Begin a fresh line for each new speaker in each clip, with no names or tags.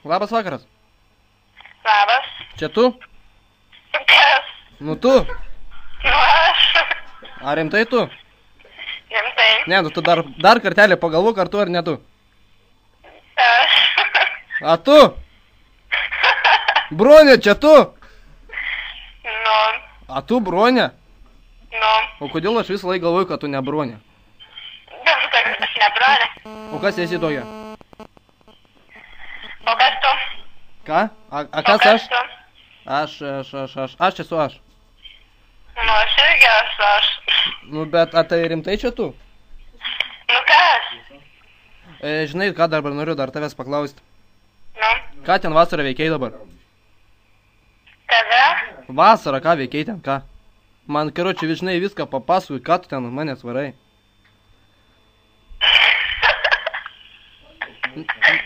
Labas vakaras.
Labas.
Čia tu?
Kas?
Nu tu.
Nu aš.
Ar rimtai tu?
Rimtai.
Ne, nu tu dar kartelį pagalvok, ar tu ar ne tu.
Aš.
A tu? Bronė, čia tu?
Nu.
A tu Bronė?
Nu.
O kodėl aš visą laiką galvoju, kad tu ne Bronė?
Dėl to, kad aš ne brolė.
O kas esi tokia?
O kas tu?
Ką? A
O
kas aš?
tu?
Aš esu aš.
Nu, aš irgi esu aš.
Nu, bet a tai rimtai čia tu?
Nu kas?
Žinai, ką dabar noriu dar tavęs paklausti.
Nu.
Ką ten vasarą veikiai dabar?
Kada?
Vasarą ką veikiai ten, ką? Man, karoči, žinai, viską papasakui, ką tu ten manęs varai.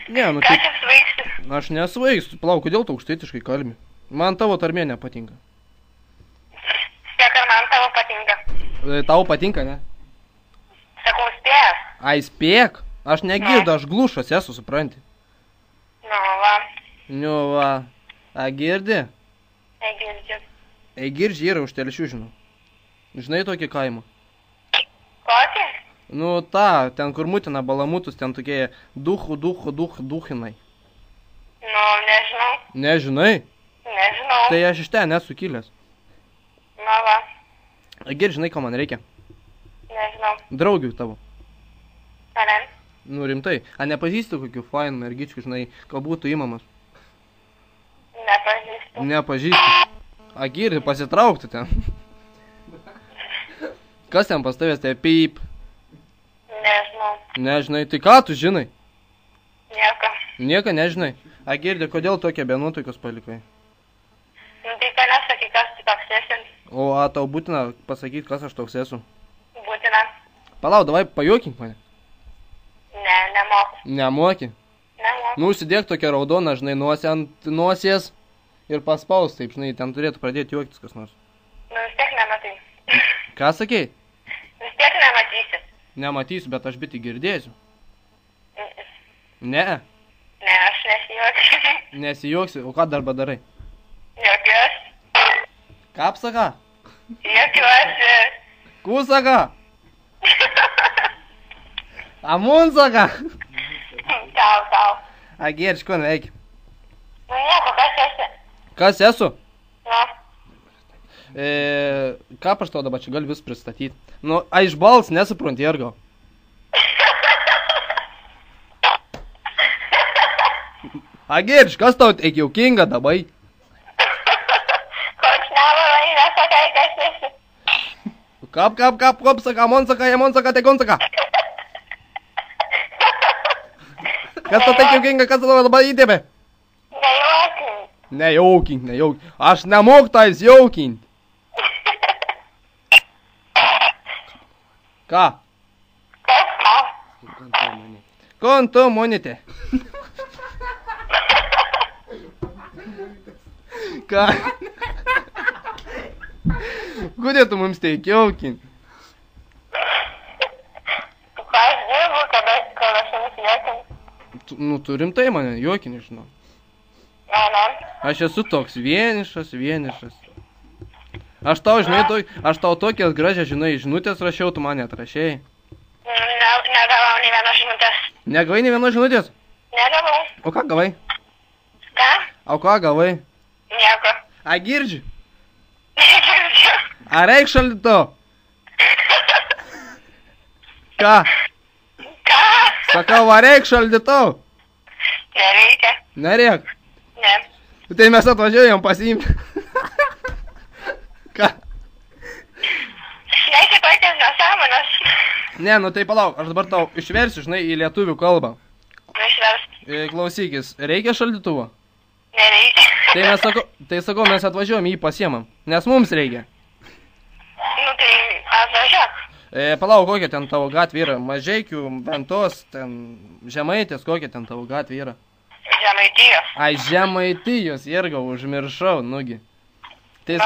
Ne, nu
Ką
tai...
čia svaigsi?
Aš nesvaigstu, palauk, kodėl tu aukštaitiškai kalbi? Man tavo tarmė nepatinka.
Spėk, ar man tavo patinka?
Tau patinka, ne?
Sakau, spės.
Ai, spėk, aš negirdu, aš glušas esu, supranti.
Nu, va.
Nu, va. A, girdi?
Negirdžiu.
Ei, girdži yra už Telšių, žinau. Žinai tokį kaimą?
Kokį?
Nu, ta, ten kur mutina balamutus, ten tokie duchinai.
Nu, nežinau.
Nežinai?
Nežinau.
Tai aš iš ten esu kilęs.
Nu, va.
A, girdi, žinai, ko man reikia?
Nežinau.
Draugių tavo.
Ar ne?
Nu, rimtai. A, nepažįsti kokių fainų mergičkų, žinai, ką būtų įmamas?
Nepažįstu.
Nepažįsti. A, girdi, pasitraukti ten. Kas ten pas tavęs, tai pyp?
Nežinau.
Nežinai, tai ką tu žinai?
Nieko.
Nieko nežinai. A, girdi, kodėl tokie be nuotaikos palikai?
Nu, tai ką nesakai, kas tu toks esi?
O, a, tau būtina pasakyti, kas aš toks esu.
Būtina.
Palauk, davai, pajuokink mane.
Ne, nemoku.
Nemoki.
Nemoku.
Nu, užsidėk tokią raudoną, žinai, nosį ant nosies ir paspaus, taip, žinai, ten turėtų pradėti juoktis kas nors.
Nu, vis tiek nematai.
Ką sakei?
Vis tiek nematysi.
Nematysiu, bet aš biti girdėsiu. Ne,
Ne, aš nesijuoksiu.
nesijuoksi, o ką darbą darai?
Juokiuosi.
Ką apsaka?
Juokiuosi.
Kūsaka? Amunsaka?
Tau.
A, gerč, ko neveiki?
Nu, nieko, kas esi?
Kas esu?
Nu,
Ką aš tau dabar čia galiu vis pristatyti? Nu, a iš bals nesupranti ir gal. A, gerč, kas tau teik jaukinga dabai?
koks nevarai, nesakai, kas esi.
Kap, saka, amonsaka, tekonsaka. Kas tau teik jaukinga, kas tau dabar įdėbė?
Nejuokink.
Nejaukink. Aš nemok tais jaukint. Ką?
Kas tau?
Konto monite. Ką? Kodėl tu mums teik jaukint?
Ką aš dirbu, kada aš nusijuokim?
Nu, tu rimtai mane juokini, žinau.
Ne.
Aš esu toks vienišas. Aš tau, žinai, aš tau tokias gražias, žinai, žinutės rašiau, tu man atrašėjai.
Negavau nei vienos žinutės.
Negavai nei vienos žinutės?
Negavau.
O ką gavai?
Ką?
O ką gavai?
Nieko.
A, girdži?
Negirdžiu.
A, reik šaldyto? Ką?
Ką?
Sakau, va reik šaldyto?
Nereikia.
Nereik.
Ne.
Tai mes atvažiuojam pasiimti. Ką?
Šneki tokias nesąmonės.
Ne, nu tai palauk, aš dabar tau išversiu, žinai, į lietuvių kalbą.
Išversk.
Klausykis, reikia šaldytuvo?
Nereikia.
Tai sakau, mes atvažiuojam jį pasiemam, nes mums reikia.
Nu tai atvažiuok.
Palauk, kokia ten tavo gatvė yra? Mažeikių, Ventos, ten Žemaitės, kokia ten tavo gatvė yra?
Žemaitijos.
Ai, Žemaitijos, irgi užmiršau, nugi. Tai